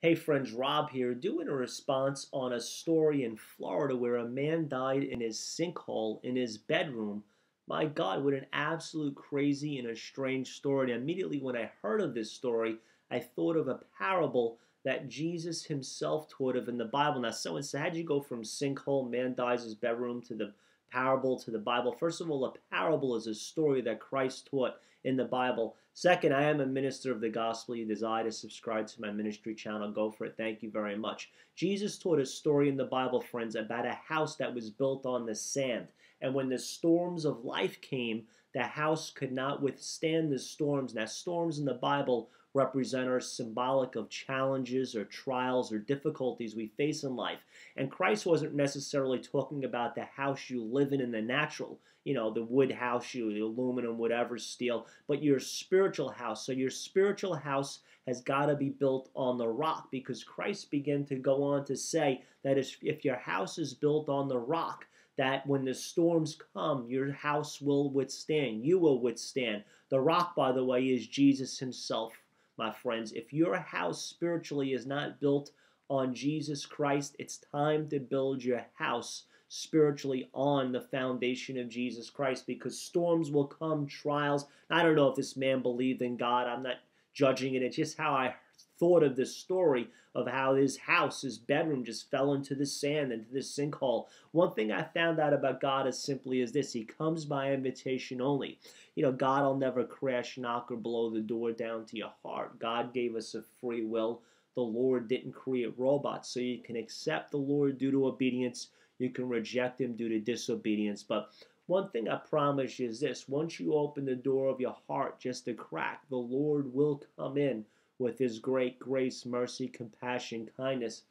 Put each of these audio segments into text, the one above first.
Hey friends, Rob here, doing a response on a story in Florida where a man died in his sinkhole in his bedroom. My God, what an absolute crazy and a strange story. And immediately when I heard of this story, I thought of a parable that Jesus himself taught of in the Bible. Now, someone said, how'd you go from sinkhole, man dies in his bedroom, to the parable to the Bible? First of all, a parable is a story that Christ taught in the Bible. Second, I am a minister of the gospel. You desire to subscribe to my ministry channel, go for it. Thank you very much. Jesus taught a story in the Bible, friends, about a house that was built on the sand. And when the storms of life came, the house could not withstand the storms. Now, storms in the Bible represent or symbolic of challenges or trials or difficulties we face in life. And Christ wasn't necessarily talking about the house you live in the natural, the wood house, the aluminum, whatever, steel, but your spiritual house. So your spiritual house has got to be built on the rock, because Christ began to go on to say that if your house is built on the rock, that when the storms come, your house will withstand. You will withstand. The rock, by the way, is Jesus himself, my friends. If your house spiritually is not built on Jesus Christ, it's time to build your house spiritually on the foundation of Jesus Christ, because storms will come, trials. I don't know if this man believed in God. I'm not judging it. It's just how I thought of this story of how his house, his bedroom, just fell into the sand, into this sinkhole. One thing I found out about God is simply as this: he comes by invitation only. God will never crash, knock, or blow the door down to your heart. God gave us a free will. The Lord didn't create robots, so you can accept the Lord due to obedience. You can reject him due to disobedience. But one thing I promise you is this: once you open the door of your heart just a crack, the Lord will come in with his great grace, mercy, compassion, kindness,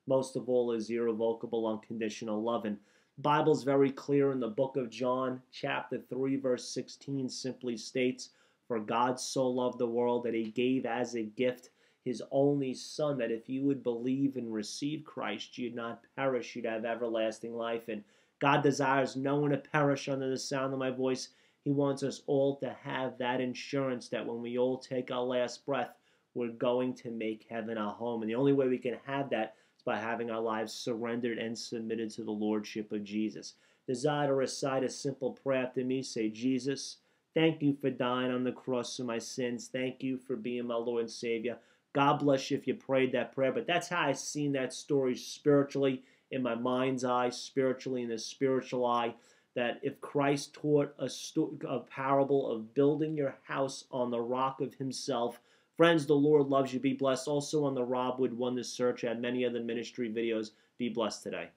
most of all his irrevocable, unconditional love. And the Bible's very clear in the book of John, chapter 3, verse 16, simply states, "For God so loved the world that he gave as a gift his only Son, that if you would believe and receive Christ, you'd not perish, you'd have everlasting life." And God desires no one to perish under the sound of my voice. He wants us all to have that insurance that when we all take our last breath, we're going to make heaven our home. And the only way we can have that is by having our lives surrendered and submitted to the Lordship of Jesus. Desire to recite a simple prayer after me. Say, Jesus, thank you for dying on the cross for my sins. Thank you for being my Lord and Savior. God bless you if you prayed that prayer. But that's how I've seen that story spiritually, in my mind's eye, spiritually in the spiritual eye, that if Christ taught a parable of building your house on the rock of himself, friends, the Lord loves you. Be blessed. Also on the Robb Wood Wonder Search, I had many other ministry videos. Be blessed today.